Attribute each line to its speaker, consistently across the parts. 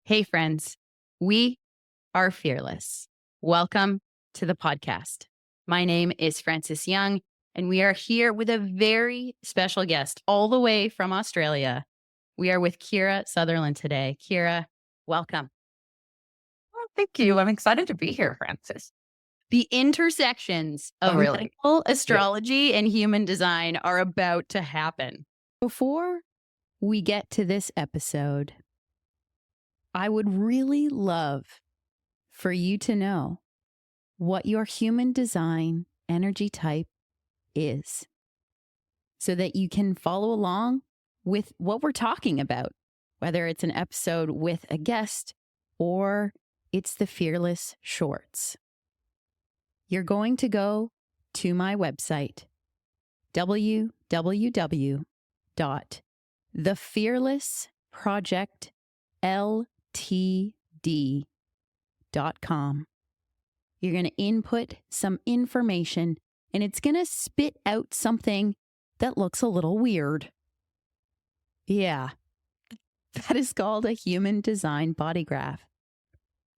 Speaker 1: Hey, friends, we are fearless. Welcome to the podcast. My name is Frances Young, and we are here with a very special guest all the way from Australia. We are with Kira Sutherland today. Kira, welcome.
Speaker 2: Oh, thank you. I'm excited to be here, Frances.
Speaker 1: The intersections of medical astrology and human design are about to happen. Before we get to this episode, I would really love for you to know what your human design energy type is so that you can follow along with what we're talking about, whether it's an episode with a guest or it's the Fearless Shorts. You're going to go to my website, www.thefearlessprojectltd.com. You're going to input some information and it's going to spit out something that looks a little weird. Yeah, that is called a human design body graph.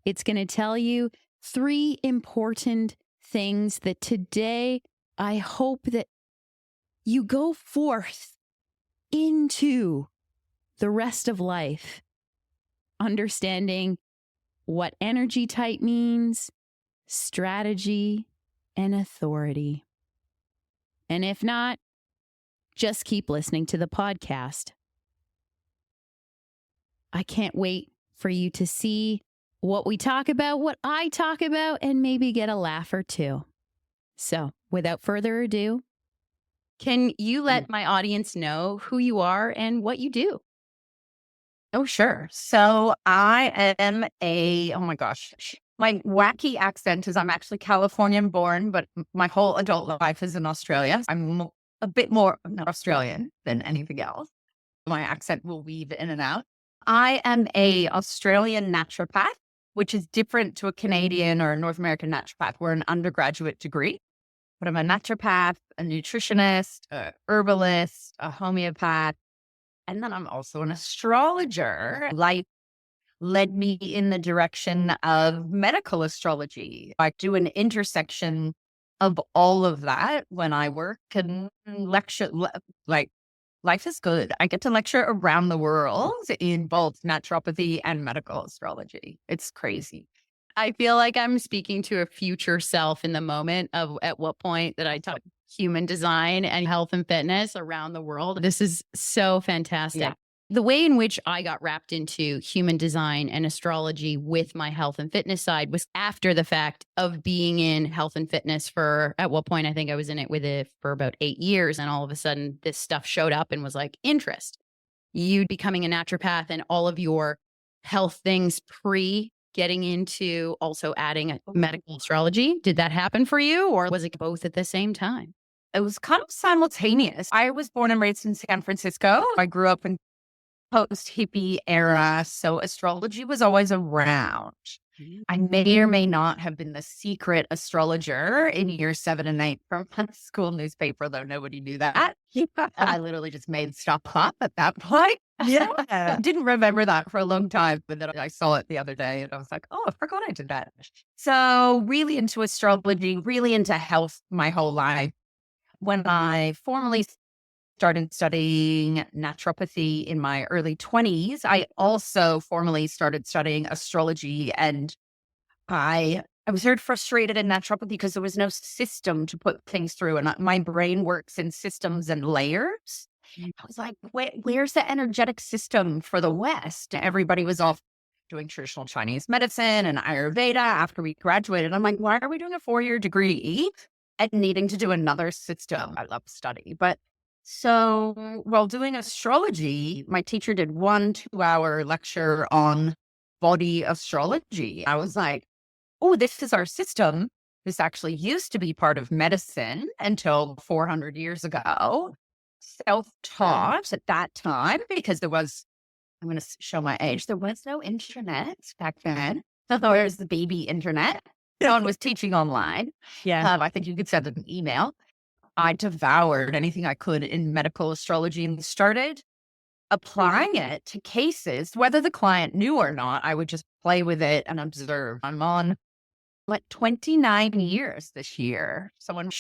Speaker 1: It's going to tell you 3 important things that today I hope that you go forth into the rest of life, understanding what energy type means, strategy, and authority. And if not, just keep listening to the podcast. I can't wait for you to see what we talk about, what I talk about, and maybe get a laugh or two. So, without further ado, can you let my audience know who you are and what you do?
Speaker 2: Oh, sure. So I am my wacky accent is I'm actually Californian born, but my whole adult life is in Australia. I'm a bit more Australian than anything else. My accent will weave in and out. I am a Australian naturopath, which is different to a Canadian or a North American naturopath. We're an undergraduate degree, but I'm a naturopath, a nutritionist, a herbalist, a homeopath, and then I'm also an astrologer. Life led me in the direction of medical astrology. I do an intersection of all of that when I work and lecture. Like, life is good. I get to lecture around the world in both naturopathy and medical astrology. It's crazy.
Speaker 1: I feel like I'm speaking to a future self in the moment of at what point that I taught human design and health and fitness around the world. This is so fantastic. Yeah. The way in which I got wrapped into human design and astrology with my health and fitness side was after the fact of being in health and fitness for, at what point I think I was in it with it for about 8 years. And all of a sudden this stuff showed up and was like, interest. You becoming a naturopath and all of your health things pre getting into also adding a medical astrology. Did that happen for you or was it both at the same time?
Speaker 2: It was kind of simultaneous. I was born and raised in San Francisco. I grew up in post-hippie era, so astrology was always around. I may or may not have been the secret astrologer in year 7 and 8 from my school newspaper, though nobody knew that. I literally just made stuff up at that point. Yeah. I didn't remember that for a long time, but then I saw it the other day and I was like, oh, I forgot I did that. So really into astrology, really into health my whole life. When I formally started studying naturopathy in my early 20s, I also formally started studying astrology, and I was very frustrated in naturopathy because there was no system to put things through, and my brain works in systems and layers. I was like, where's the energetic system for the West? Everybody was off doing traditional Chinese medicine and Ayurveda after we graduated. I'm like, why are we doing a 4-year degree and needing to do another system? I love study, but so while doing astrology, my teacher did 1 2-hour lecture on body astrology. I was like, oh, this is our system. This actually used to be part of medicine until 400 years ago. Self-taught at that time because there was, I'm going to show my age, there was no internet back then. So there was the baby internet. No one was teaching online.
Speaker 1: Yeah.
Speaker 2: I think you could send an email. I devoured anything I could in medical astrology and started applying it to cases, whether the client knew or not. I would just play with it and observe. I'm on 29 years this year. Someone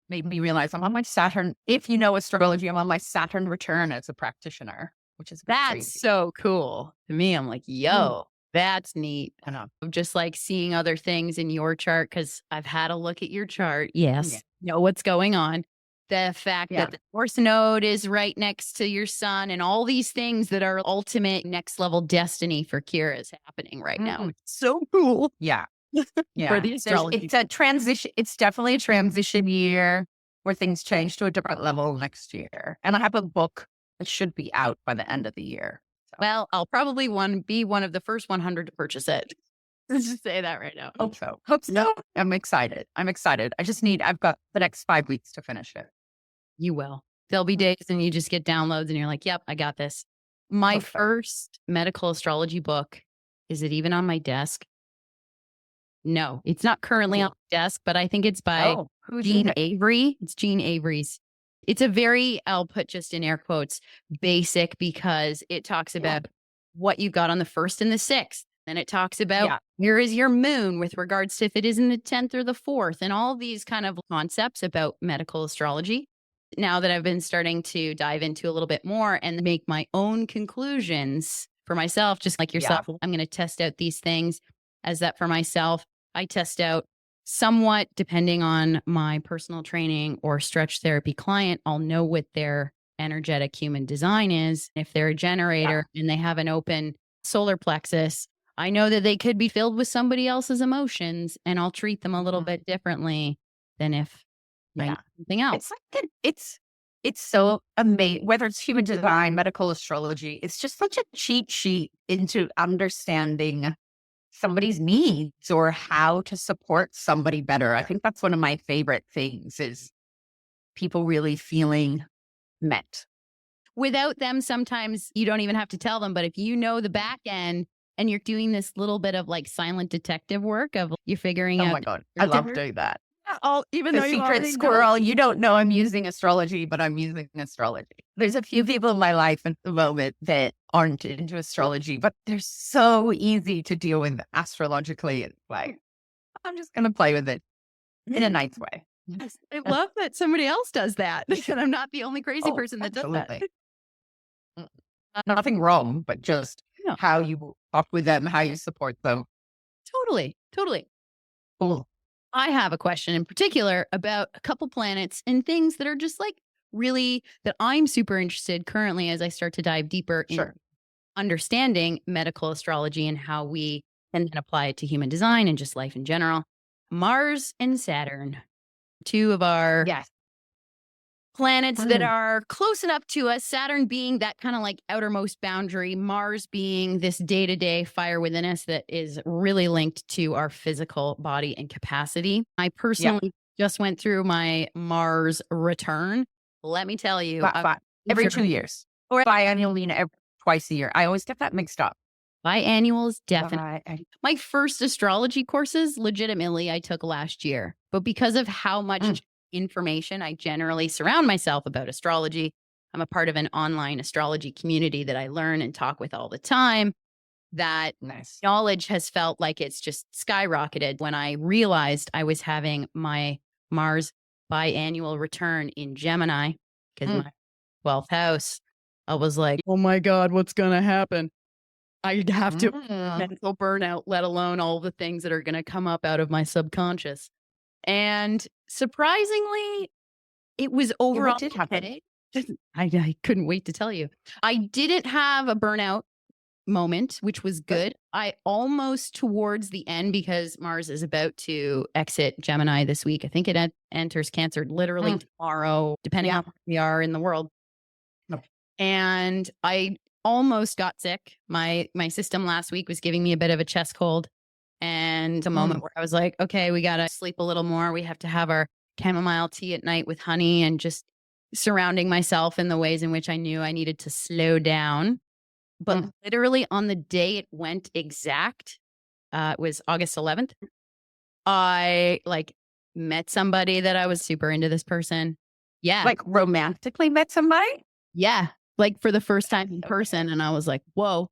Speaker 2: made me realize I'm on my Saturn. If you know astrology, I'm on my Saturn return as a practitioner, which is
Speaker 1: That's
Speaker 2: crazy.
Speaker 1: so cool. To me, I'm like, yo, that's neat. I know. Just like seeing other things in your chart, because I've had a look at your chart. Yes. Know what's going on. The fact that the North Node is right next to your sun and all these things that are ultimate next level destiny for Kira is happening right now. It's so cool.
Speaker 2: Yeah.
Speaker 1: For the astrology.
Speaker 2: It's a transition. It's definitely a transition year where things change to a different level next year. And I have a book that should be out by the end of the year. So.
Speaker 1: Well, I'll probably be one of the first 100 to purchase it. Let's just say that right now.
Speaker 2: Hope so. I'm excited. I've got the next 5 weeks to finish it.
Speaker 1: You will. There'll be days and you just get downloads and you're like, yep, I got this. My first medical astrology book, is it even on my desk? No, it's not currently on my desk, but I think it's by Jean Avery. It's Jean Avery's. It's a very, I'll put just in air quotes, basic, because it talks about what you got on the 1st and the 6th. Then it talks about where is your moon with regards to if it is in the 10th or the 4th, and all these kind of concepts about medical astrology. Now that I've been starting to dive into a little bit more and make my own conclusions for myself, just like yourself, I'm going to test out these things as that for myself. I test out somewhat depending on my personal training or stretch therapy client. I'll know what their energetic human design is. If they're a generator and they have an open solar plexus, I know that they could be filled with somebody else's emotions, and I'll treat them a little bit differently than if something else.
Speaker 2: It's so amazing. Whether it's human design, medical astrology, it's just such a cheat sheet into understanding somebody's needs or how to support somebody better. I think that's one of my favorite things is people really feeling met.
Speaker 1: Without them, sometimes you don't even have to tell them, but if you know the back end and you're doing this little bit of like silent detective work of you're figuring out.
Speaker 2: Oh my God. I love doing that.
Speaker 1: Even
Speaker 2: the
Speaker 1: though
Speaker 2: secret squirrel, you don't know I'm using astrology, but I'm using astrology. There's a few people in my life at the moment that aren't into astrology, but they're so easy to deal with astrologically. It's like, I'm just going to play with it in a nice way.
Speaker 1: Yes, I love that somebody else does that. And I'm not the only crazy person that does that.
Speaker 2: Nothing wrong, but just how you talk with them, how you support them.
Speaker 1: Totally.
Speaker 2: Cool.
Speaker 1: I have a question in particular about a couple planets and things that are just like really that I'm super interested currently as I start to dive deeper in understanding medical astrology and how we can then apply it to human design and just life in general. Mars and Saturn, two of our planets that are close enough to us, Saturn being that kind of like outermost boundary, Mars being this day-to-day fire within us that is really linked to our physical body and capacity. I personally just went through my Mars return. Let me tell you.
Speaker 2: Every 2 years. Or biannually, twice a year. I always get that mixed up.
Speaker 1: Biannuals, definitely. My first astrology courses, legitimately, I took last year. But because of how much information I generally surround myself about astrology, I'm a part of an online astrology community that I learn and talk with all the time. That knowledge has felt like it's just skyrocketed when I realized I was having my Mars biannual return in Gemini, because my 12th house, I was like, oh my God, what's going to happen? I'd have to mental burnout, let alone all the things that are going to come up out of my subconscious. And surprisingly, it was overall.
Speaker 2: What did happen?
Speaker 1: I couldn't wait to tell you. I didn't have a burnout moment, which was good. I almost towards the end, because Mars is about to exit Gemini this week. I think it enters Cancer literally tomorrow, depending on where we are in the world. And I almost got sick. My system last week was giving me a bit of a chest cold. And a moment where I was like, okay, we got to sleep a little more. We have to have our chamomile tea at night with honey, and just surrounding myself in the ways in which I knew I needed to slow down. But literally on the day it went exact, it was August 11th. I met somebody that I was super into this person. Yeah.
Speaker 2: Like romantically met somebody?
Speaker 1: Yeah. like for the first time in person. And I was like, whoa.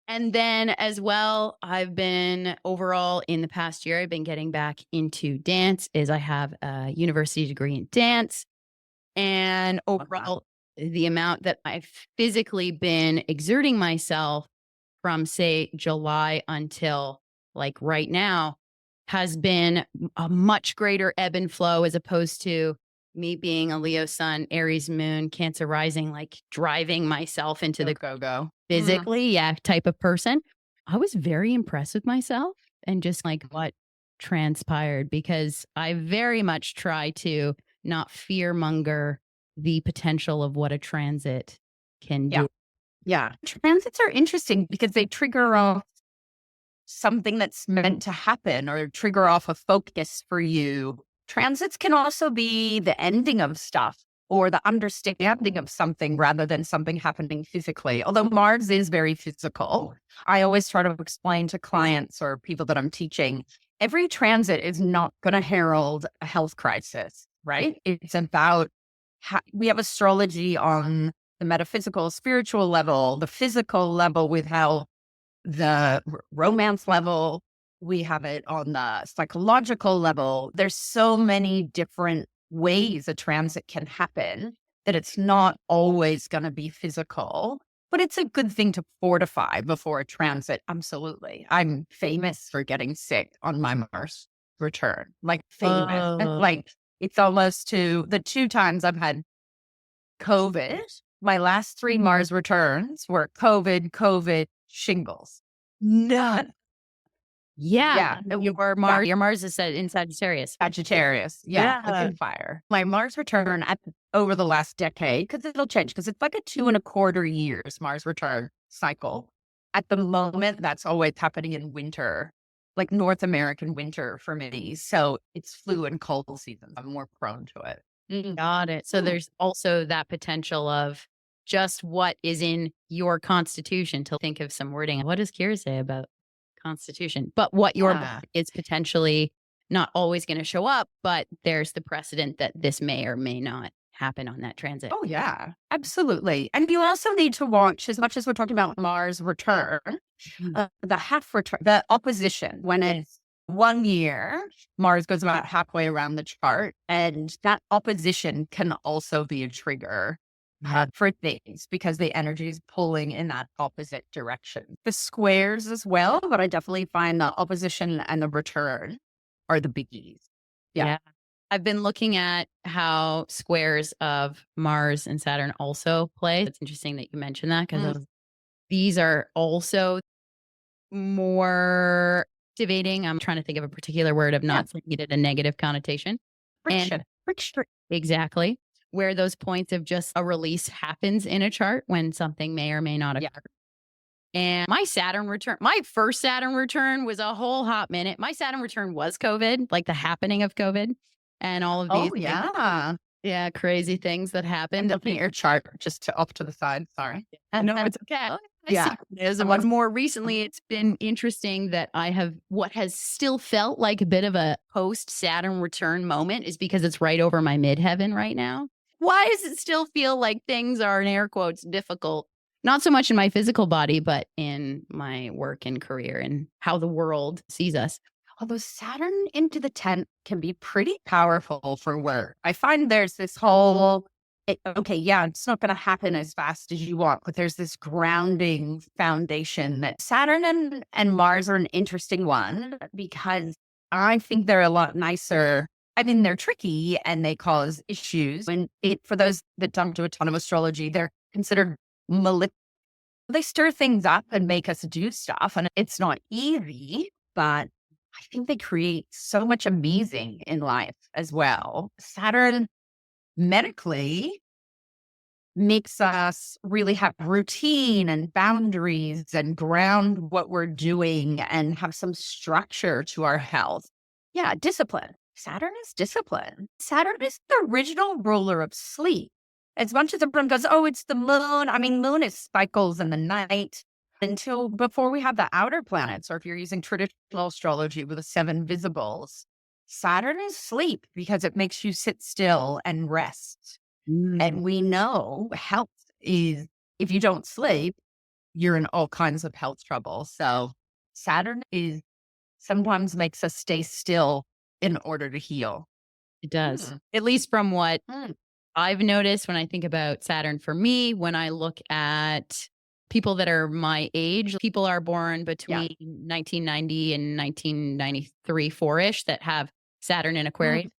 Speaker 1: And then as well, I've been overall in the past year, I've been getting back into dance is I have a university degree in dance. And overall, the amount that I've physically been exerting myself from say July until like right now has been a much greater ebb and flow as opposed to me being a Leo sun, Aries moon, Cancer rising, like driving myself into the
Speaker 2: go
Speaker 1: physically, type of person. I was very impressed with myself and just like what transpired because I very much try to not fearmonger the potential of what a transit can do.
Speaker 2: Yeah. Transits are interesting because they trigger off something that's meant to happen or trigger off a focus for you. Transits can also be the ending of stuff or the understanding of something rather than something happening physically. Although Mars is very physical, I always try to explain to clients or people that I'm teaching, every transit is not going to herald a health crisis, right? It's about we have astrology on the metaphysical, spiritual level, the physical level with how the romance level, we have it on the psychological level. There's so many different ways a transit can happen that it's not always going to be physical, but it's a good thing to fortify before a transit. Absolutely. I'm famous for getting sick on my Mars return, like famous. Like it's almost to the 2 times I've had COVID. My last 3 Mars returns were COVID, shingles. None.
Speaker 1: Yeah. Your Mars is set in Sagittarius.
Speaker 2: Sagittarius. Yeah. It's in fire. My Mars return over the last decade, because it'll change, because it's like a 2.25 years Mars return cycle. At the moment, that's always happening in winter, like North American winter for me. So it's flu and cold seasons. I'm more prone to it.
Speaker 1: Got it. So there's also that potential of just what is in your constitution to think of some wording. What does Kira say about constitution? But what your is potentially not always going to show up, but there's the precedent that this may or may not happen on that transit.
Speaker 2: Oh, yeah, absolutely. And you also need to watch, as much as we're talking about Mars return, the half return, the opposition, when it's 1 year, Mars goes about halfway around the chart, and that opposition can also be a trigger for things because the energy is pulling in that opposite direction. The squares as well, but I definitely find the opposition and the return are the biggies. Yeah.
Speaker 1: I've been looking at how squares of Mars and Saturn also play. It's interesting that you mentioned that because these are also more activating. I'm trying to think of a particular word of not saying it in a negative connotation.
Speaker 2: Friction.
Speaker 1: Exactly. Where those points of just a release happens in a chart when something may or may not occur. And my Saturn return, my first Saturn return was a whole hot minute. My Saturn return was COVID, like the happening of COVID and all of these. Yeah, crazy things that happened.
Speaker 2: Looking at your chart just to off to the side. Sorry.
Speaker 1: No, it's okay. And more recently, it's been interesting that I have what has still felt like a bit of a post Saturn return moment is because it's right over my midheaven right now. Why does it still feel like things are, in air quotes, difficult? Not so much in my physical body, but in my work and career and how the world sees us.
Speaker 2: Although Saturn into the 10th can be pretty powerful for work. I find there's this whole, it's not going to happen as fast as you want, but there's this grounding foundation that Saturn and Mars are an interesting one because I think they're a lot nicer. I mean, they're tricky and they cause issues. And for those that don't do a ton of astrology, they're considered malevolent. They stir things up and make us do stuff. And it's not easy, but I think they create so much amazing in life as well. Saturn medically makes us really have routine and boundaries and ground what we're doing and have some structure to our health. Yeah, discipline. Saturn is discipline. Saturn is the original ruler of sleep. As much as everyone goes, oh, it's the moon. I mean, moon is cycles in the night until before we have the outer planets, or if you're using traditional astrology with the 7 visibles, Saturn is sleep because it makes you sit still and rest. And we know health is if you don't sleep, you're in all kinds of health trouble. So Saturn is sometimes makes us stay still in order to heal.
Speaker 1: It does. At least from what I've noticed when I think about Saturn for me, when I look at people that are my age, people are born between 1990 and 1993, 4-ish that have Saturn in Aquarius,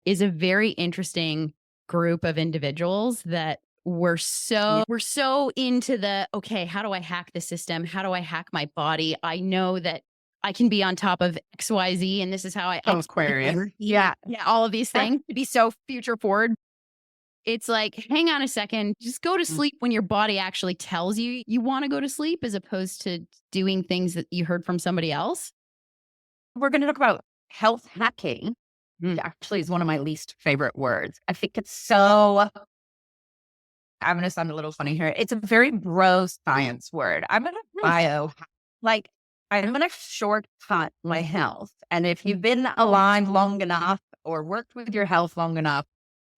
Speaker 1: is a very interesting group of individuals that we're so into the, okay, how do I hack the system? How do I hack my body? I know that I can be on top of XYZ and this is how I
Speaker 2: Aquarius.
Speaker 1: Yeah, all of these things to be so future forward. It's like, hang on a second, just go to sleep when your body actually tells you you want to go to sleep as opposed to doing things that you heard from somebody else.
Speaker 2: We're going to talk about health hacking. It actually is one of my least favorite words. I think it's so, I'm going to sound a little funny here. It's a very bro science word. I'm going to I'm going to shortcut my health. And if you've been alive long enough or worked with your health long enough,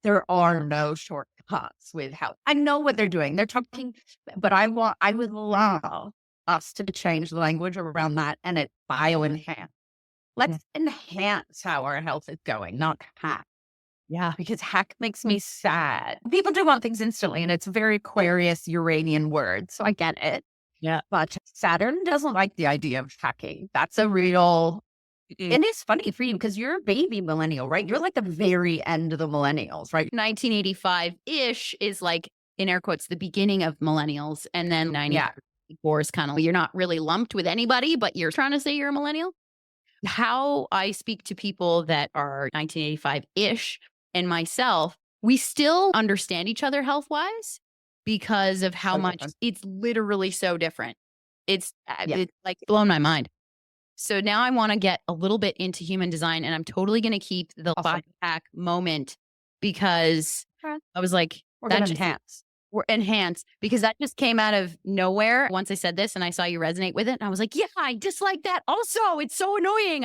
Speaker 2: there are no shortcuts with health. I know what they're doing. They're talking, but I would love us to change the language around that, and it's bio-enhance. Let's enhance how our health is going, not hack.
Speaker 1: Yeah.
Speaker 2: Because hack makes me sad. People do want things instantly, and it's a very Aquarius Uranian word. So I get it.
Speaker 1: Yeah.
Speaker 2: But Saturn doesn't like the idea of hacking. That's a real, and it's funny for you because you're a baby millennial, right? You're like the very end of the millennials, right?
Speaker 1: 1985-ish is like, in air quotes, the beginning of millennials. And then 94 is kind of, you're not really lumped with anybody, but you're trying to say you're a millennial. How I speak to people that are 1985-ish and myself, we still understand each other health-wise because of how much it's literally so different. It's like blown my mind. So now I want to get a little bit into human design, and I'm totally going to keep the hack moment because I was like,
Speaker 2: we're
Speaker 1: enhance because that just came out of nowhere. Once I said this and I saw you resonate with it, and I was like, yeah, I dislike that. Also, it's so annoying.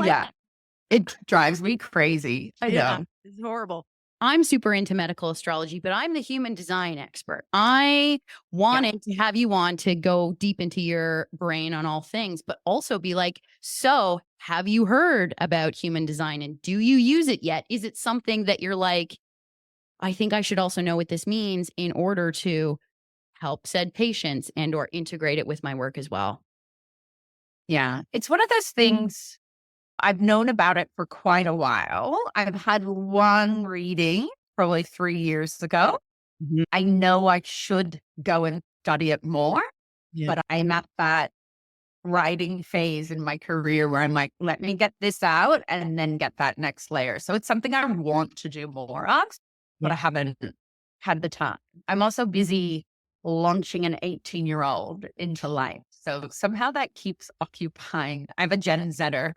Speaker 2: It drives me crazy. I know.
Speaker 1: It's horrible. I'm super into medical astrology, but I'm the human design expert. I wanted to have you on to go deep into your brain on all things, but also be like, so have you heard about human design and do you use it yet? Is it something that you're like, I think I should also know what this means in order to help said patients and or integrate it with my work as well?
Speaker 2: Yeah. It's one of those things. I've known about it for quite a while. I've had one reading probably 3 years ago. I know I should go and study it more, but I'm at that writing phase in my career where I'm like, let me get this out and then get that next layer. So it's something I want to do more of, but I haven't had the time. I'm also busy launching an 18-year-old into life. So somehow that keeps occupying. I have a Gen Zer.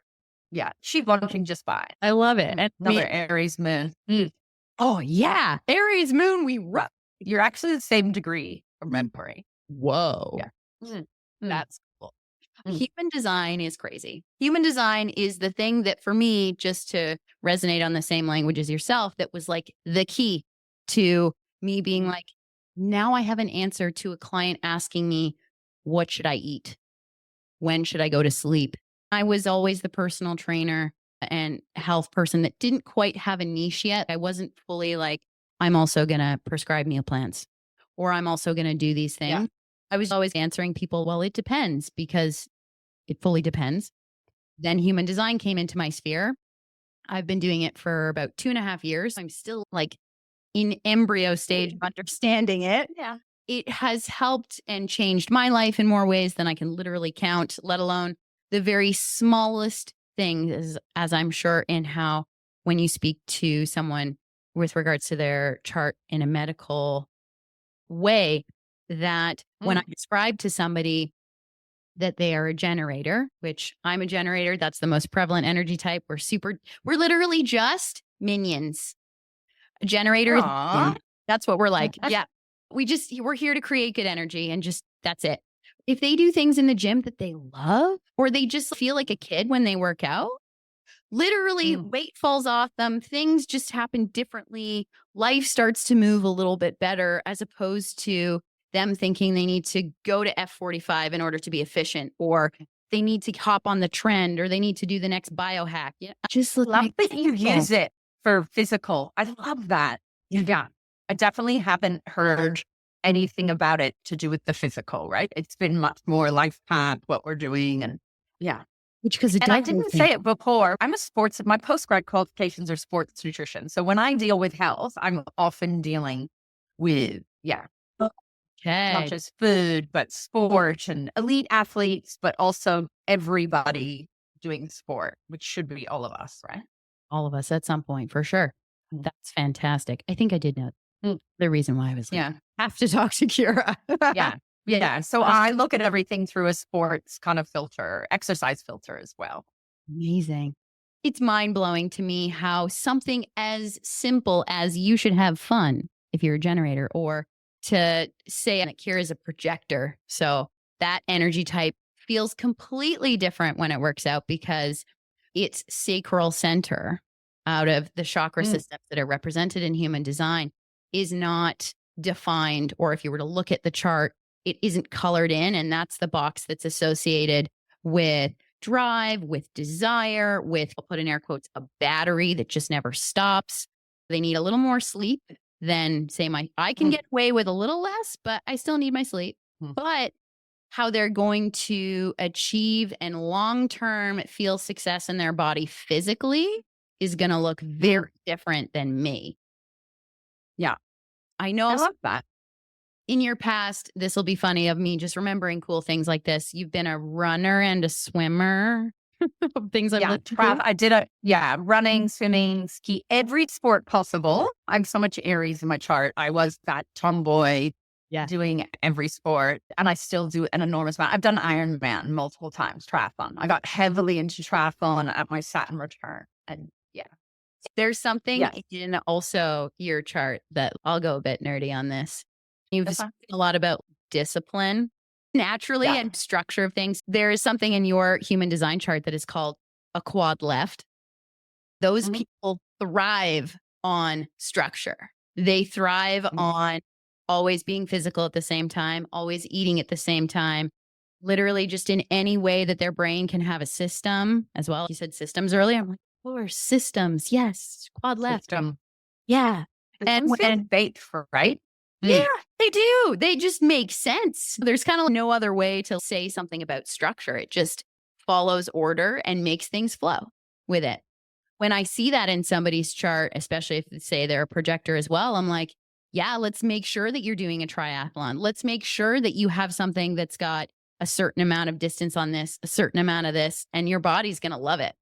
Speaker 2: Yeah, she's launching just fine.
Speaker 1: I love it. And
Speaker 2: another Aries moon.
Speaker 1: Oh, yeah. Aries moon, we rough.
Speaker 2: You're actually the same degree from memory.
Speaker 1: Whoa.
Speaker 2: Yeah.
Speaker 1: That's cool. Human design is crazy. Human design is the thing that for me, just to resonate on the same language as yourself, that was like the key to me being like, now I have an answer to a client asking me, what should I eat? When should I go to sleep? I was always the personal trainer and health person that didn't quite have a niche yet. I wasn't fully like, I'm also going to prescribe meal plans or I'm also going to do these things. Yeah. I was always answering people, well, it depends because it fully depends. Then human design came into my sphere. I've been doing it for about 2.5 years. I'm still like in embryo stage of understanding it.
Speaker 2: Yeah.
Speaker 1: It has helped and changed my life in more ways than I can literally count, let alone the very smallest things, as I'm sure in how when you speak to someone with regards to their chart in a medical way, that when I describe to somebody that they are a generator, which I'm a generator, that's the most prevalent energy type. We're literally just minions. Generators, that's what we're like. Yeah. We're here to create good energy and just, that's it. If they do things in the gym that they love, or they just feel like a kid when they work out, literally weight falls off them. Things just happen differently. Life starts to move a little bit better as opposed to them thinking they need to go to F45 in order to be efficient, or they need to hop on the trend, or they need to do the next biohack. Yeah, just
Speaker 2: Love that you use it for physical. I love that. Yeah. I definitely haven't heard anything about it to do with the physical, right? It's been much more life path, what we're doing. And yeah.
Speaker 1: Which, because it
Speaker 2: And I
Speaker 1: does.
Speaker 2: didn't say it before. My postgrad qualifications are sports nutrition. So when I deal with health, I'm often dealing with, not just food, but sport and elite athletes, but also everybody doing sport, which should be all of us, right?
Speaker 1: All of us at some point, for sure. That's fantastic. I think I did know the reason why I was like, have to talk to Kira.
Speaker 2: Yeah. So I look at everything through a sports kind of filter, exercise filter as well.
Speaker 1: Amazing. It's mind-blowing to me how something as simple as you should have fun if you're a generator, or to say that Kira is a projector. So that energy type feels completely different when it works out, because its sacral center out of the chakra systems that are represented in human design is not defined, or if you were to look at the chart, it isn't colored in. And that's the box that's associated with drive, with desire, with, I'll put in air quotes, a battery that just never stops. They need a little more sleep than, say, I can get away with a little less, but I still need my sleep. But how they're going to achieve and long-term feel success in their body physically is going to look very different than me.
Speaker 2: Yeah.
Speaker 1: I know.
Speaker 2: I love that.
Speaker 1: In your past, this will be funny of me just remembering cool things like this. You've been a runner and a swimmer. Things I've
Speaker 2: I did running, swimming, ski, every sport possible. I'm so much Aries in my chart. I was that tomboy doing every sport, and I still do an enormous amount. I've done Ironman multiple times, triathlon. I got heavily into triathlon at my Saturn return. And
Speaker 1: there's something in also your chart that I'll go a bit nerdy on this. You've spoken a lot about discipline naturally and structure of things. There is something in your human design chart that is called a quad left. Those people thrive on structure. They thrive on always being physical at the same time, always eating at the same time, literally just in any way that their brain can have a system as well. You said systems earlier. I'm like, oh, systems. Yes. Quad left.
Speaker 2: System.
Speaker 1: Yeah.
Speaker 2: And bait for, right?
Speaker 1: Yeah, they do. They just make sense. There's kind of no other way to say something about structure. It just follows order and makes things flow with it. When I see that in somebody's chart, especially if they say they're a projector as well, I'm like, yeah, let's make sure that you're doing a triathlon. Let's make sure that you have something that's got a certain amount of distance on this, a certain amount of this, and your body's going to love it.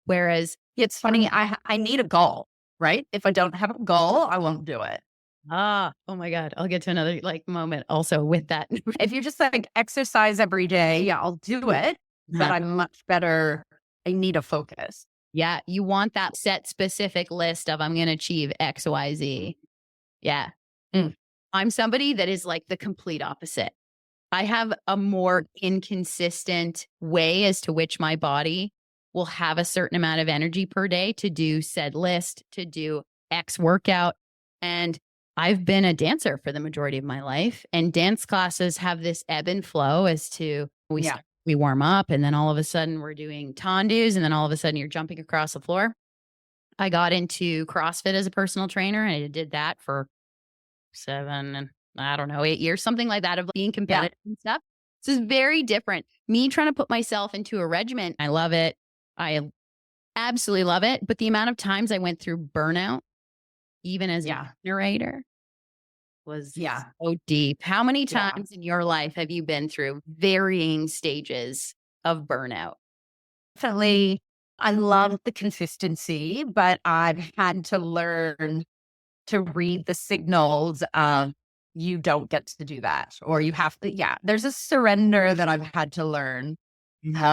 Speaker 1: Whereas
Speaker 2: it's funny, I need a goal, right? If I don't have a goal, I won't do it.
Speaker 1: Oh my God. I'll get to another moment also with that.
Speaker 2: If you just exercise every day, I'll do it, but I'm much better. I need a focus.
Speaker 1: Yeah. You want that set specific list of I'm going to achieve X, Y, Z. Yeah. I'm somebody that is like the complete opposite. I have a more inconsistent way as to which my body will have a certain amount of energy per day to do said list, to do X workout. And I've been a dancer for the majority of my life, and dance classes have this ebb and flow as to we warm up, and then all of a sudden we're doing tendus, and then all of a sudden you're jumping across the floor. I got into CrossFit as a personal trainer, and I did that for 8 years, something like that, of being competitive and stuff. This is very different. Me trying to put myself into a regimen, I love it. I absolutely love it. But the amount of times I went through burnout, even as a narrator, was so deep. How many times in your life have you been through varying stages of burnout?
Speaker 2: Definitely. I love the consistency, but I've had to learn to read the signals of you don't get to do that, or you have to, there's a surrender that I've had to learn.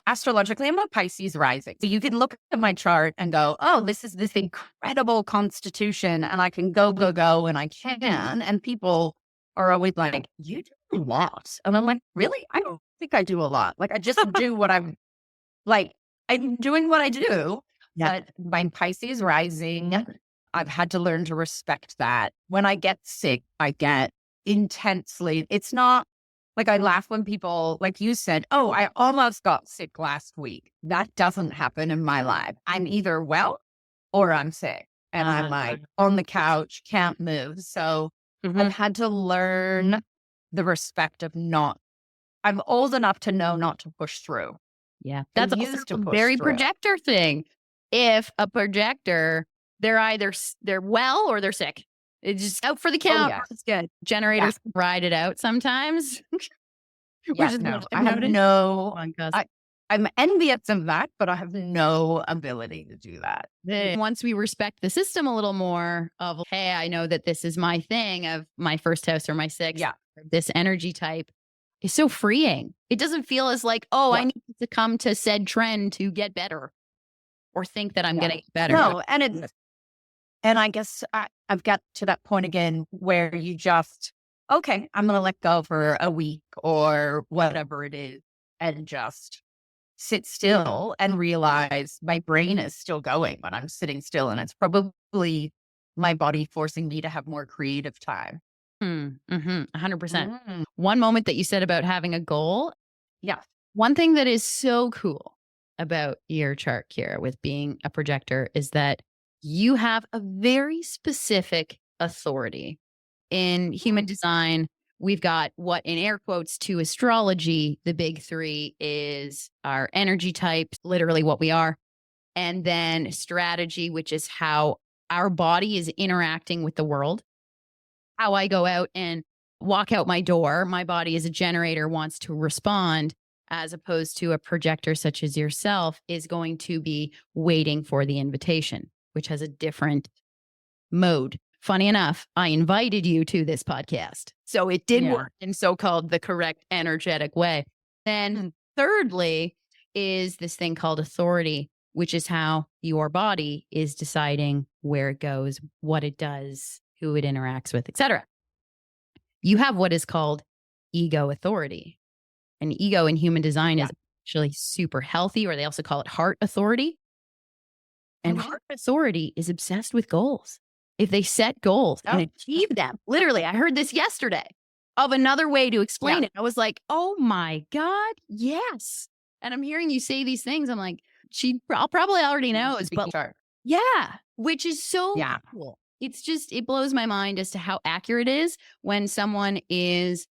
Speaker 2: Astrologically, I'm a Pisces rising. So you can look at my chart and go, oh, this is this incredible constitution, and I can go, and I can. And people are always like, you do a lot. And I'm like, really? I don't think I do a lot. Like, I just do what I'm doing what I do. But my Pisces rising, I've had to learn to respect that. When I get sick, I get intensely. It's not like I laugh when people, like you said, oh, I almost got sick last week. That doesn't happen in my life. I'm either well or I'm sick. And I'm like on the couch, can't move. So I've had to learn the respect of not, I'm old enough to know not to push through.
Speaker 1: Yeah. That's also
Speaker 2: used to
Speaker 1: a
Speaker 2: push
Speaker 1: very
Speaker 2: through.
Speaker 1: projector thing. If a projector, they're either they're well or they're sick. It's just out for the count.
Speaker 2: yes.
Speaker 1: It's good. Generators ride it out sometimes.
Speaker 2: Yeah, no, I have no, I'm envious of that, but I have no ability to do that.
Speaker 1: Once we respect the system a little more of, hey, I know that this is my thing of my first house or my sixth, this energy type is so freeing. It doesn't feel as like, oh, I need to come to said trend to get better or think that I'm going to get better.
Speaker 2: No, and I guess I've got to that point again where you just, okay, I'm going to let go for a week or whatever it is and just sit still and realize my brain is still going when I'm sitting still. And it's probably my body forcing me to have more creative time.
Speaker 1: 100%. One moment that you said about having a goal.
Speaker 2: Yeah.
Speaker 1: One thing that is so cool about your chart, Kira, with being a projector is that you have a very specific authority. In human design, we've got what, in air quotes, to astrology, the big three is our energy types, literally what we are. And then strategy, which is how our body is interacting with the world. How I go out and walk out my door, my body as a generator wants to respond, as opposed to a projector such as yourself is going to be waiting for the invitation, which has a different mode. Funny enough, I invited you to this podcast. So it did work in so-called the correct energetic way. Then thirdly is this thing called authority, which is how your body is deciding where it goes, what it does, who it interacts with, etc. You have what is called ego authority. And ego in human design is actually super healthy, or they also call it heart authority. And heart authority is obsessed with goals. If they set goals and achieve them, literally, I heard this yesterday of another way to explain it. I was like, oh my God, yes. And I'm hearing you say these things. I'm like, I'll probably already knows, but which is so cool. It's just, it blows my mind as to how accurate it is when someone is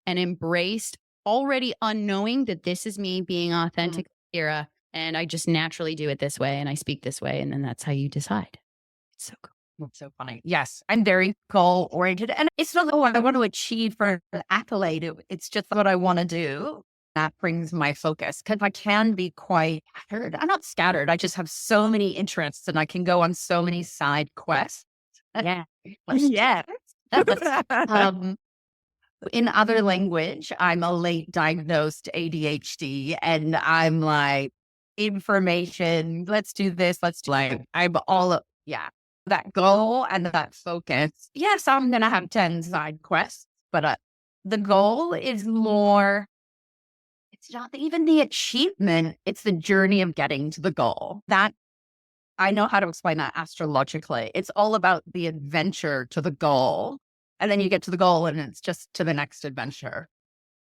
Speaker 1: an embraced, already unknowing that this is me being authentic, Kira, and I just naturally do it this way and I speak this way. And then that's how you decide. It's so cool.
Speaker 2: That's so funny. Yes, I'm very goal oriented. And it's not what I want to achieve for an accolade. It's just what I want to do. That brings my focus because I can be quite scattered. I'm not scattered. I just have so many interests and I can go on so many side quests.
Speaker 1: Yeah.
Speaker 2: In other language, I'm a late diagnosed ADHD and I'm like, information, let's do this, let's do like, I'm all, that goal and that focus. Yes, I'm going to have 10 side quests, but the goal is more, it's not even the achievement, it's the journey of getting to the goal. That I know how to explain that astrologically. It's all about the adventure to the goal. And then you get to the goal and it's just to the next adventure.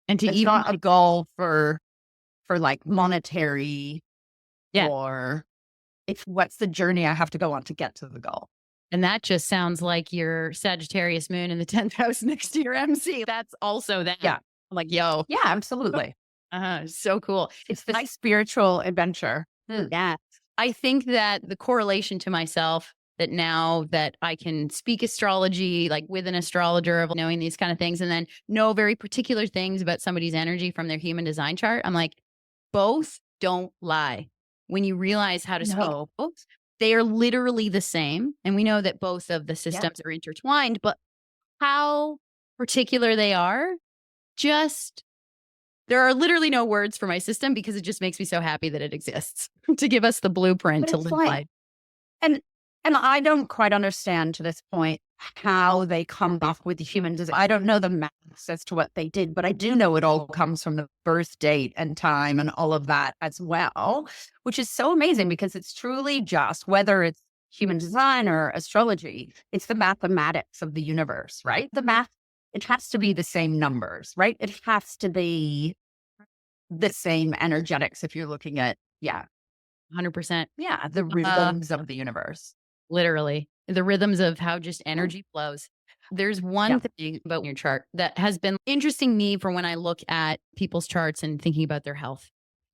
Speaker 1: And
Speaker 2: it's not a goal for like monetary or it's what's the journey I have to go on to get to the goal.
Speaker 1: And that just sounds like your Sagittarius moon in the 10th house next to your MC. That's also that.
Speaker 2: Yeah.
Speaker 1: I'm like, yo.
Speaker 2: Yeah, absolutely.
Speaker 1: So cool.
Speaker 2: It's this nice spiritual adventure.
Speaker 1: Yeah. I think that the correlation to myself, that now that I can speak astrology, like with an astrologer, of knowing these kind of things, and then know very particular things about somebody's energy from their human design chart, I'm like, both don't lie. When you realize how to speak both, they are literally the same. And we know that both of the systems are intertwined, but how particular they are, just, there are literally no words for my system because it just makes me so happy that it exists to give us the blueprint to live life.
Speaker 2: And I don't quite understand to this point how they come up with the human design. I don't know the maths as to what they did, but I do know it all comes from the birth date and time and all of that as well, which is so amazing because it's truly just, whether it's human design or astrology, it's the mathematics of the universe, right? The math it has to be the same numbers, right? It has to be the same energetics if you're looking at,
Speaker 1: 100%.
Speaker 2: the rhythms of the universe.
Speaker 1: Literally, the rhythms of how just energy flows. There's one thing about your chart that has been interesting me for when I look at people's charts and thinking about their health.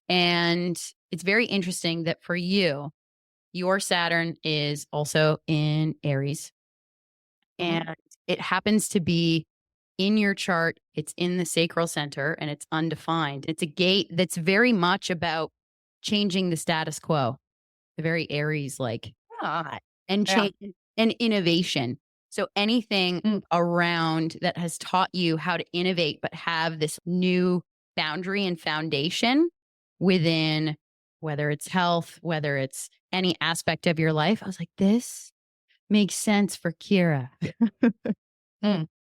Speaker 1: And it's very interesting that for you, your Saturn is also in Aries. And it happens to be in your chart. It's in the sacral center and it's undefined. It's a gate that's very much about changing the status quo, the very Aries like, and change and innovation. So anything around that has taught you how to innovate, but have this new boundary and foundation within, whether it's health, whether it's any aspect of your life. I was like, this makes sense for Kira.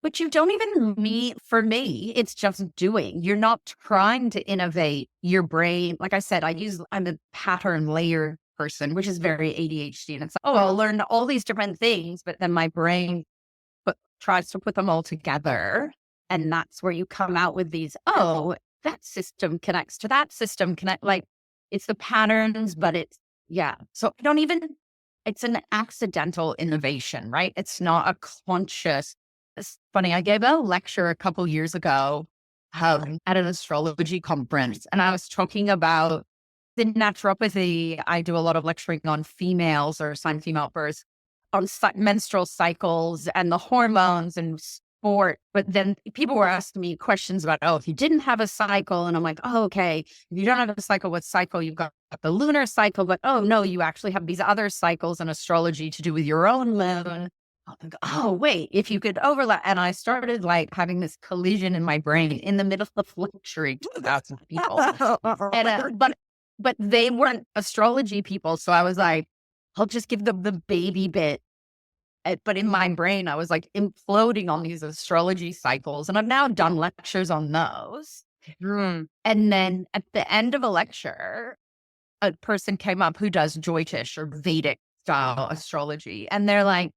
Speaker 2: But you don't even meet, for me, it's just doing. You're not trying to innovate your brain. Like I said, I'm a pattern layer person, which is very ADHD. And it's like, I'll learn all these different things, but then my brain tries to put them all together. And that's where you come out with these, that system connects to that system. Like it's the patterns, but so I don't even, it's an accidental innovation, right? It's not a conscious. It's funny. I gave a lecture a couple years ago at an astrology conference, and I was talking about the naturopathy. I do a lot of lecturing on females or sign female births, on menstrual cycles and the hormones and sport. But then people were asking me questions about, if you didn't have a cycle, and I'm like, okay, if you don't have a cycle, what cycle? You've got the lunar cycle, but no, you actually have these other cycles in astrology to do with your own moon. Wait, if you could overlap. And I started like having this collision in my brain in the middle of lecturing to thousands of people. And, but they weren't astrology people. So I was like, I'll just give them the baby bit. But in my brain, I was like imploding on these astrology cycles. And I've now done lectures on those. And then at the end of a lecture, a person came up who does Jyotish or Vedic style astrology. And they're like,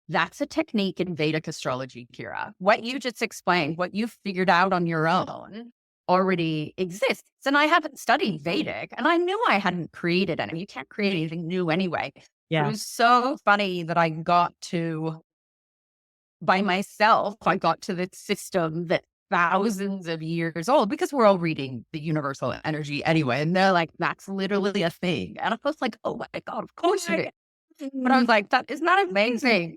Speaker 2: that's a technique in Vedic astrology, Kira. What you just explained, what you figured out on your own already exists. And I haven't studied Vedic, and I knew I hadn't created any. You can't create anything new anyway. Yeah. It was so funny that I got to, by myself, I got to this system that thousands of years old, because we're all reading the universal energy anyway. And they're like, that's literally a thing. And I was like, oh my God, of course it is. But I was like, isn't that amazing?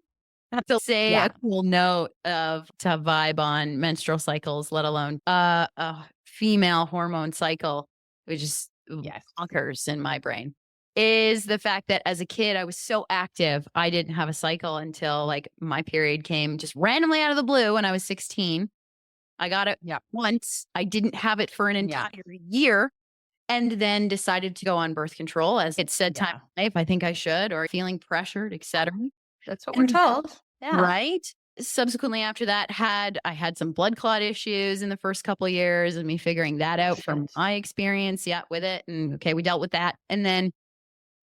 Speaker 1: To say a cool note to vibe on menstrual cycles, let alone a female hormone cycle, which is bonkers in my brain, is the fact that as a kid, I was so active. I didn't have a cycle until like my period came just randomly out of the blue when I was 16. I got it once. I didn't have it for an entire year, and then decided to go on birth control as it said time of life. I think I should, or feeling pressured, etc.
Speaker 2: That's what we're told. Yeah.
Speaker 1: Right. Subsequently after that, I had some blood clot issues in the first couple of years, and me figuring that out from my experience with it. And we dealt with that. And then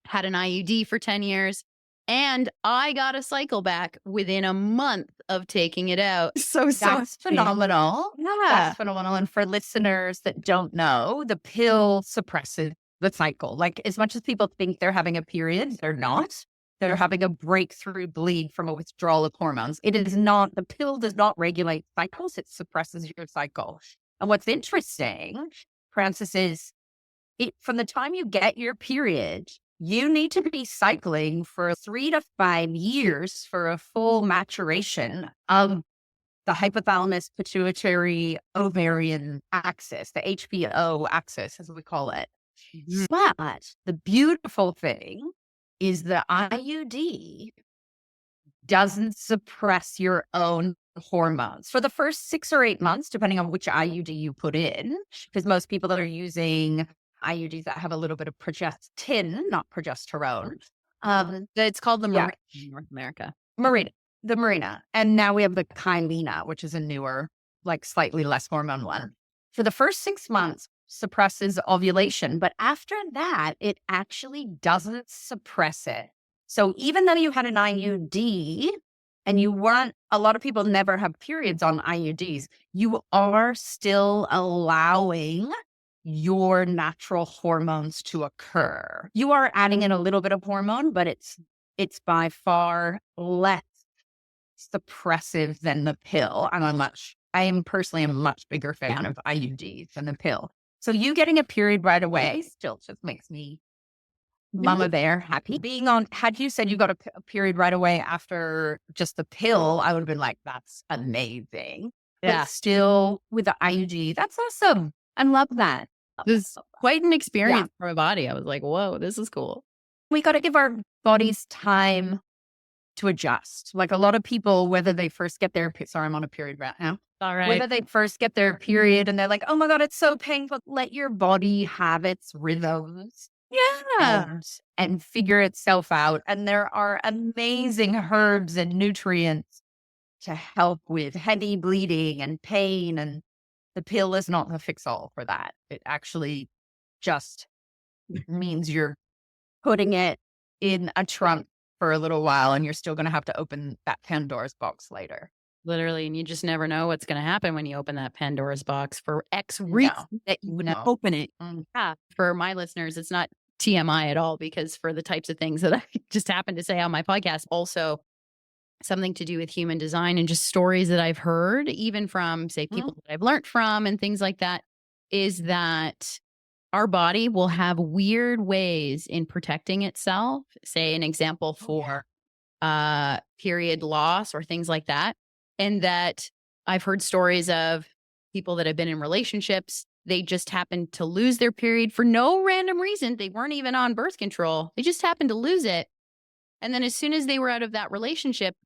Speaker 1: had an IUD for 10 years. And I got a cycle back within a month of taking it out.
Speaker 2: That's phenomenal. Yeah. That's phenomenal. And for listeners that don't know, the pill suppresses the cycle. Like, as much as people think they're having a period, they're not. They're having a breakthrough bleed from a withdrawal of hormones. It is not, the pill does not regulate cycles. It suppresses your cycle. And what's interesting, Francis, is from the time you get your period, you need to be cycling for 3 to 5 years for a full maturation of the hypothalamus pituitary ovarian axis, the HPO axis, as we call it. But the beautiful thing is the IUD doesn't suppress your own hormones for the first 6 or 8 months, depending on which IUD you put in, because most people that are using IUDs that have a little bit of progestin, not progesterone.
Speaker 1: It's called the Marina in North America.
Speaker 2: The Marina. And now we have the Kylina, which is a newer, like slightly less hormone one. For the first 6 months, suppresses ovulation, but after that, it actually doesn't suppress it. So even though you had an IUD, and you weren't, a lot of people never have periods on IUDs, you are still allowing your natural hormones to occur. You are adding in a little bit of hormone, but it's by far less suppressive than the pill. I am personally a much bigger fan of IUDs than the pill. So you getting a period right away still just makes me mama bear happy. Had you said you got a period right away after just the pill, I would have been like, that's amazing.
Speaker 1: Yeah.
Speaker 2: But still with the IUD, that's awesome. I love that.
Speaker 1: It was quite an experience for my body. I was like, whoa, this is cool.
Speaker 2: We got to give our bodies time to adjust. Like a lot of people, whether they first get their, sorry, I'm on a period right now.
Speaker 1: All right.
Speaker 2: Whether they first get their period and they're like, oh my God, it's so painful. Let your body have its rhythms.
Speaker 1: Yeah.
Speaker 2: And figure itself out. And there are amazing herbs and nutrients to help with heavy bleeding and pain. And the pill is not the fix-all for that. It actually just means you're putting it in a trunk for a little while and you're still going to have to open that Pandora's box later.
Speaker 1: Literally. And you just never know what's going to happen when you open that Pandora's box for X reason that you wouldn't open it. Yeah. For my listeners, it's not TMI at all, because for the types of things that I just happened to say on my podcast, also something to do with human design and just stories that I've heard, even from, say, people that I've learned from and things like that, is that our body will have weird ways in protecting itself. Say an example for period loss or things like that. And that I've heard stories of people that have been in relationships. They just happened to lose their period for no random reason. They weren't even on birth control. They just happened to lose it. And then as soon as they were out of that relationship,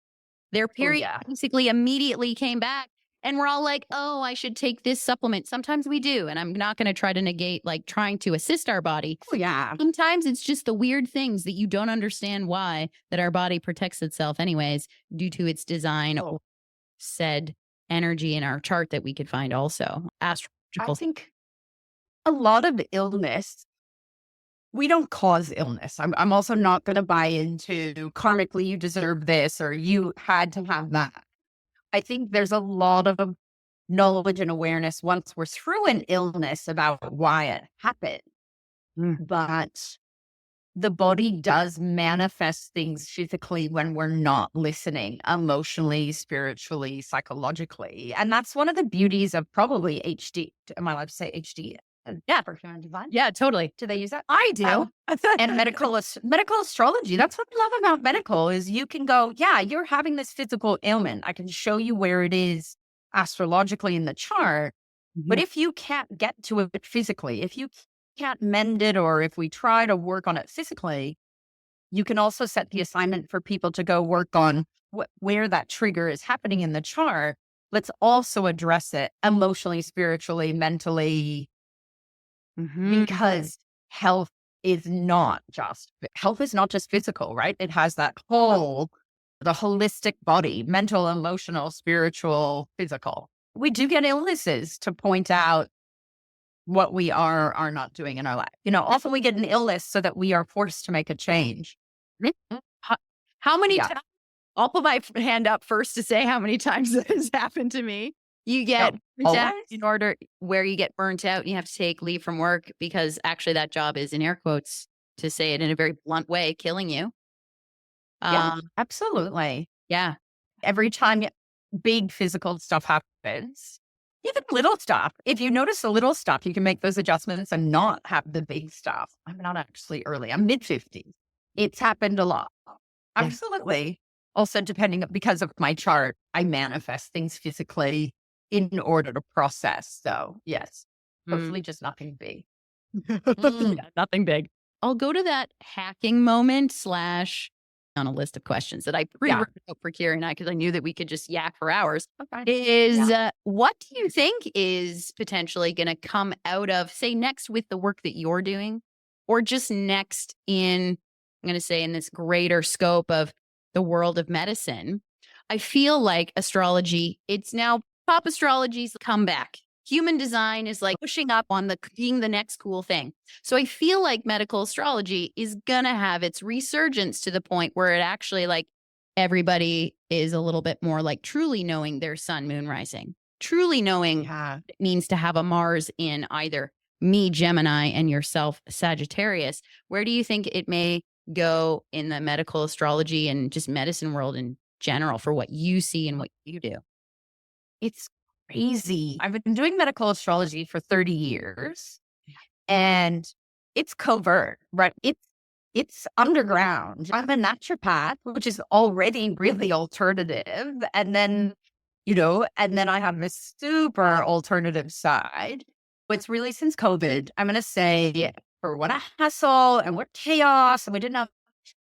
Speaker 1: their period basically immediately came back. And we're all like, oh, I should take this supplement. Sometimes we do. And I'm not going to try to negate like trying to assist our body.
Speaker 2: Oh, yeah.
Speaker 1: Sometimes it's just the weird things that you don't understand why, that our body protects itself anyways due to its design or said energy in our chart that we could find also. Astrological.
Speaker 2: I think a lot of illness, we don't cause illness. I'm also not going to buy into karmically you deserve this or you had to have that. I think there's a lot of knowledge and awareness once we're through an illness about why it happened. But the body does manifest things physically when we're not listening, emotionally, spiritually, psychologically. And that's one of the beauties of probably HD. Am I allowed to say HD?
Speaker 1: Yeah.
Speaker 2: For human design?
Speaker 1: Yeah, totally.
Speaker 2: Do they use that?
Speaker 1: I do.
Speaker 2: And medical astrology. That's what I love about medical is you can go, yeah, you're having this physical ailment. I can show you where it is astrologically in the chart. But if you can't get to it physically, if you can't mend it, or if we try to work on it physically, you can also set the assignment for people to go work on where that trigger is happening in the chart. Let's also address it emotionally, spiritually, mentally, because health is not just physical, right? It has that the holistic body, mental, emotional, spiritual, physical. We do get illnesses to point out what we are not doing in our life. Often we get an illness so that we are forced to make a change.
Speaker 1: How many times? I'll put my hand up first to say how many times that has happened to me. You get in order where you get burnt out and you have to take leave from work because actually that job is, in air quotes, to say it in a very blunt way, killing you.
Speaker 2: Yeah, absolutely.
Speaker 1: Yeah.
Speaker 2: Every time big physical stuff happens, even little stuff. If you notice the little stuff, you can make those adjustments and not have the big stuff. I'm not actually early. I'm mid-50s. It's happened a lot. Absolutely. Also, because of my chart, I manifest things physically in order to process. So, yes, hopefully just nothing big.
Speaker 1: Nothing big. I'll go to that hacking moment / on a list of questions that I pre-wrote out for Kira and I, because I knew that we could just yak for hours, what do you think is potentially going to come out of, say, next with the work that you're doing, or just next in, I'm going to say, in this greater scope of the world of medicine? I feel like astrology, it's now pop astrology's comeback. Human design is like pushing up on being the next cool thing. So I feel like medical astrology is going to have its resurgence to the point where it actually like everybody is a little bit more like truly knowing their sun, moon, rising, truly knowing what it means to have a Mars in either me, Gemini, and yourself, Sagittarius. Where do you think it may go in the medical astrology and just medicine world in general for what you see and what you do?
Speaker 2: It's crazy. I've been doing medical astrology for 30 years and it's covert, right? It's underground. I'm a naturopath, which is already really alternative. And then, and then I have this super alternative side. It's really since COVID, I'm going to say, for what a hassle and what chaos, and we didn't have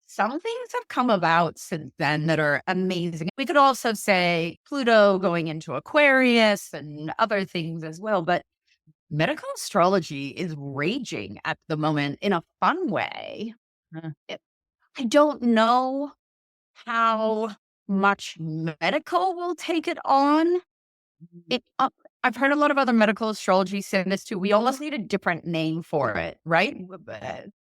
Speaker 2: some things have come about since then that are amazing. We could also say Pluto going into Aquarius and other things as well. But medical astrology is raging at the moment in a fun way. I don't know how much medical will take it on. I've heard a lot of other medical astrology say this too. We almost need a different name for it, right?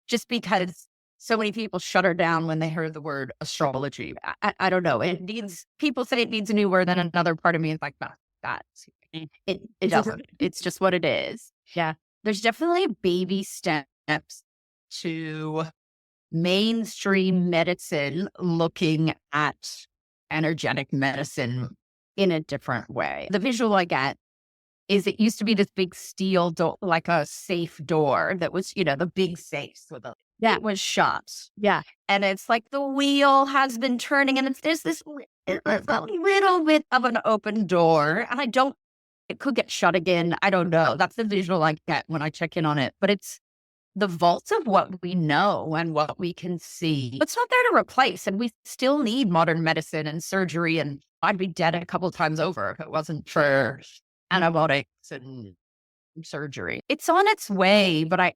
Speaker 2: Just because so many people shudder down when they hear the word astrology. I don't know. People say it needs a new word, then another part of me is like, no, that's it doesn't. It's just what it is. Yeah. There's definitely baby steps to mainstream medicine looking at energetic medicine in a different way. The visual I get is it used to be this big steel door, like a safe door that was, the big safes with it was shut. Yeah. And it's like the wheel has been turning and there's this little bit of an open door. And it could get shut again. I don't know. That's the visual I get when I check in on it. But it's the vault of what we know and what we can see. It's not there to replace. And we still need modern medicine and surgery. And I'd be dead a couple times over if it wasn't for antibiotics and surgery. It's on its way, but I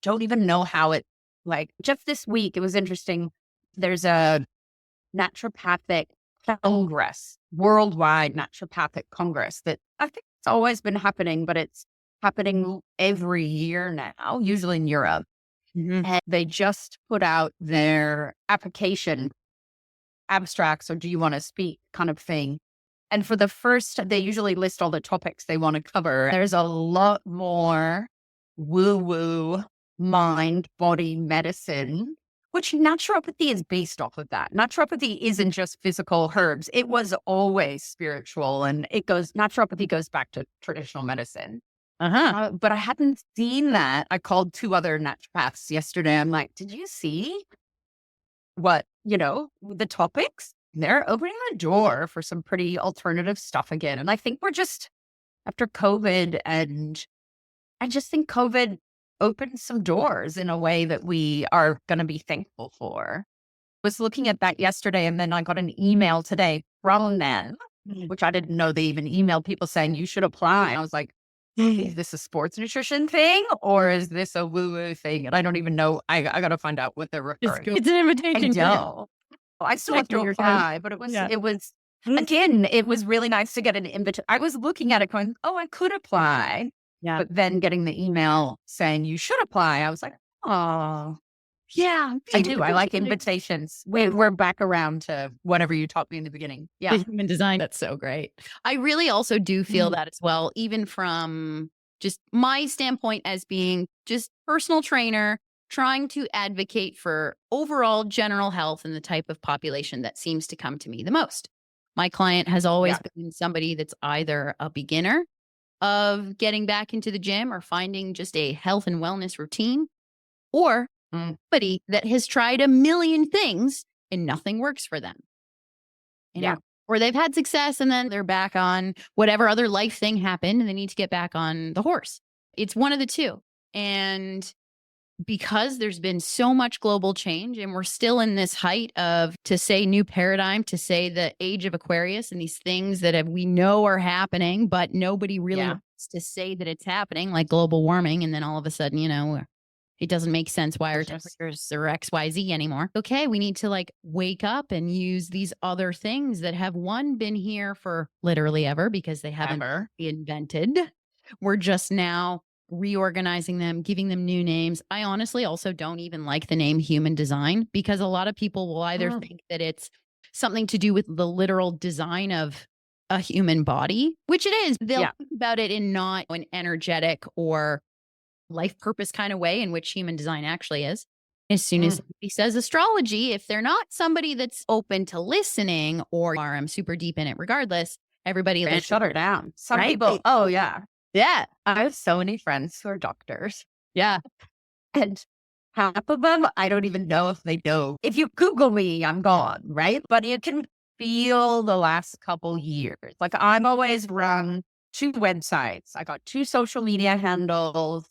Speaker 2: don't even know how it, just this week, it was interesting. There's a naturopathic congress, worldwide naturopathic congress that I think it's always been happening, but it's happening every year now, usually in Europe. Mm-hmm. And they just put out their application abstracts or do you want to speak kind of thing. And for the first, they usually list all the topics they want to cover. There's a lot more woo-woo mind, body medicine, which naturopathy is based off of that. Naturopathy isn't just physical herbs. It was always spiritual. And naturopathy goes back to traditional medicine. But I hadn't seen that. I called 2 other naturopaths yesterday. I'm like, did you see what, the topics? They're opening the door for some pretty alternative stuff again. And I think we're just after COVID, and I just think COVID opened some doors in a way that we are going to be thankful for. I was looking at that yesterday, and then I got an email today from them, which I didn't know they even emailed people saying you should apply. I was like, is this a sports nutrition thing or is this a woo-woo thing? And I don't even know. I got to find out what they're referring to.
Speaker 1: It's an invitation.
Speaker 2: I know. I still have to apply, but it was again, it was really nice to get an invitation. I was looking at it going, oh, I could apply. Yeah. But then getting the email saying you should apply, I was like, oh, yeah, I do. I like invitations. We're back around to whatever you taught me in the beginning. Yeah.
Speaker 1: Human design. That's so great. I really also do feel that as well, even from just my standpoint as being just personal trainer, trying to advocate for overall general health and the type of population that seems to come to me the most. My client has always been somebody that's either a beginner of getting back into the gym or finding just a health and wellness routine, or somebody that has tried a million things and nothing works for them. Or they've had success and then they're back on whatever other life thing happened and they need to get back on the horse. It's one of the two. And because there's been so much global change and we're still in this height of, to say new paradigm, to say the age of Aquarius and these things that we know are happening, but nobody really wants to say that it's happening, like global warming. And then all of a sudden, it doesn't make sense why our temperatures are XYZ anymore. Okay, we need to wake up and use these other things that have been here for literally ever because they haven't been invented. We're just now reorganizing them, giving them new names. I honestly also don't even like the name human design because a lot of people will either think that it's something to do with the literal design of a human body, which it is. They'll think about it in not an energetic or life purpose kind of way, in which human design actually is. As soon as somebody says astrology, if they're not somebody that's open to listening or I'm super deep in it regardless, everybody
Speaker 2: They
Speaker 1: like,
Speaker 2: shut her down. Some
Speaker 1: right?
Speaker 2: people, oh yeah.
Speaker 1: Yeah.
Speaker 2: I have so many friends who are doctors.
Speaker 1: Yeah.
Speaker 2: And half of them, I don't even know if they know. If you Google me, I'm gone, right? But you can feel the last couple years. Like I've always run 2 websites. I got 2 social media handles.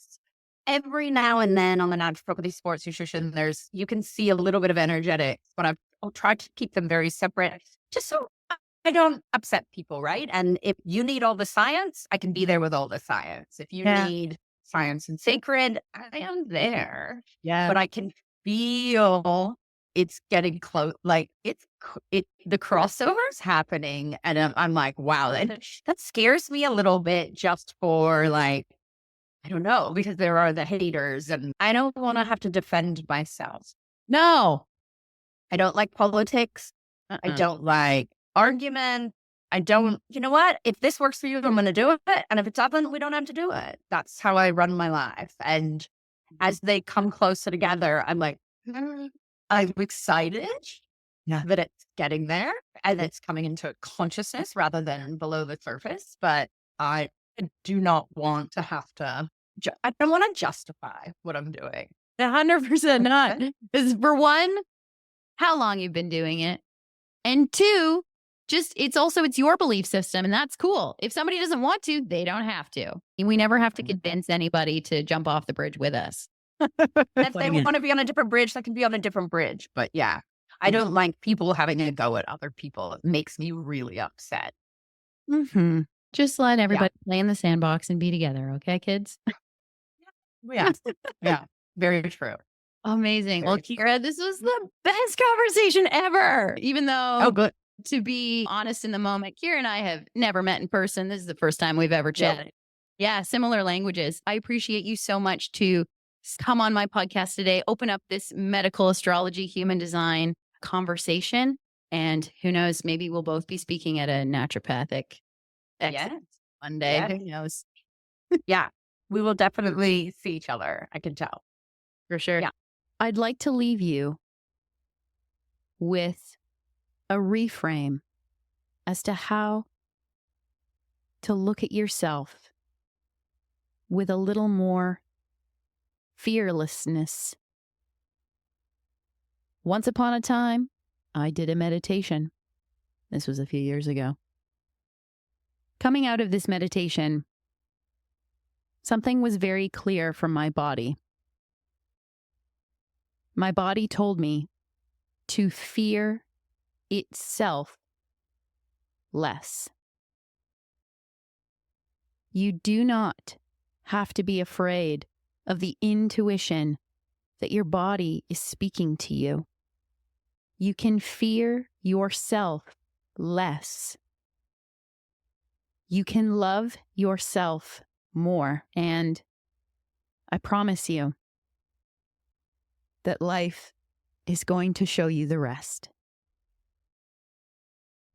Speaker 2: Every now and then on the Naturopathy Sports Nutrition, you can see a little bit of energetics, but I'll try to keep them very separate just so I don't upset people, right? And if you need all the science, I can be there with all the science. If you need science and sacred, I am there.
Speaker 1: Yeah.
Speaker 2: But I can feel it's getting close. Like the crossover's happening. And I'm like, wow, that scares me a little bit just for like, I don't know, because there are the haters and I don't want to have to defend myself.
Speaker 1: No.
Speaker 2: I don't like politics. I don't like argument. I don't, you know what? If this works for you, I'm going to do it. And if it doesn't, we don't have to do it. That's how I run my life. And as they come closer together, I'm like, I'm excited that it's getting there and it's coming into consciousness rather than below the surface. But I do not want to have to, I don't want to justify what I'm doing.
Speaker 1: 100% not. Because for one, how long you've been doing it. And 2, just it's your belief system, and that's cool. If somebody doesn't want to, they don't have to. We never have to convince anybody to jump off the bridge with us.
Speaker 2: If they want to be on a different bridge, they can be on a different bridge. But yeah, I don't like people having a go at other people. It makes me really upset.
Speaker 1: Mm-hmm. Just let everybody play in the sandbox and be together. Okay, kids?
Speaker 2: Yeah. Yeah. Very true.
Speaker 1: Amazing. Well, Kira, this was the best conversation ever. Even though,
Speaker 2: good.
Speaker 1: To be honest in the moment, Kira and I have never met in person. This is the first time we've ever chatted. Yeah, similar languages. I appreciate you so much to come on my podcast today, open up this medical astrology, human design conversation. And who knows, maybe we'll both be speaking at a naturopathic one day.
Speaker 2: Yes.
Speaker 1: Who knows?
Speaker 2: Yeah, we will definitely see each other. I can tell.
Speaker 1: For sure.
Speaker 2: Yeah.
Speaker 1: I'd like to leave you with a reframe as to how to look at yourself with a little more fearlessness. Once upon a time, I did a meditation. This was a few years ago. Coming out of this meditation, something was very clear from my body. My body told me to fear itself less. You do not have to be afraid of the intuition that your body is speaking to you. You can fear yourself less. You can love yourself more. And I promise you that life is going to show you the rest.